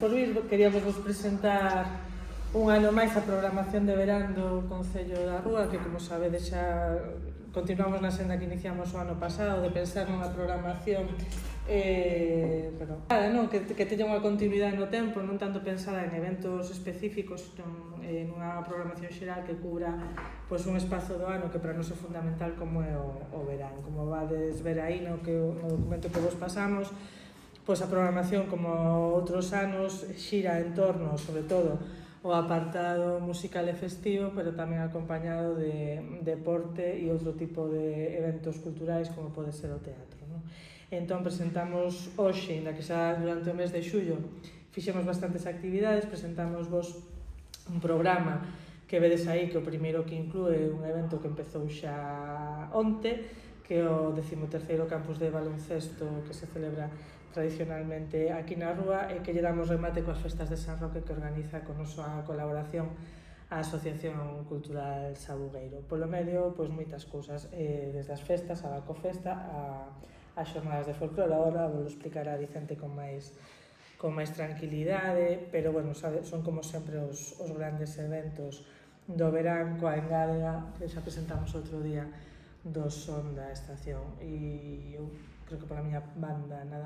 por vir. Queríamos vos presentar un ano máis a programación de verán do Concello da Rúa, que, como sabedes, xa continuamos na senda que iniciamos o ano pasado, de pensar nunha programación que teña unha continuidade no tempo, non tanto pensar en eventos específicos, senón nunha programación xeral que cubra un espazo do ano que para nós é fundamental, como é o verán. Como vades ver aí no documento que vos pasamos, pois a programación, como outros anos, xira en torno, sobre todo, o apartado musical e festivo, pero tamén acompañado de deporte e outro tipo de eventos culturais, como pode ser o teatro, non? Entón, presentamos hoxe, ainda que xa durante o mes de xullo, fixemos bastantes actividades, presentamos vos un programa que vedes aí, que o primeiro que inclúe un evento que empezou xa onte, que é o 13º campus de baloncesto que se celebra tradicionalmente aquí na Rúa, e que lle damos remate coas festas de San Roque, que organiza con nosa colaboración a Asociación Cultural Sabugueiro. Polo medio, pois moitas cousas, desde as festas, a Bacofesta, a xornadas de folclore. Agora vos lo explicará Vicente con máis tranquilidade, pero, bueno, son como sempre os grandes eventos do verán, coa engádega que xa presentamos outro día do son da estación. E eu creo que pola miña banda nada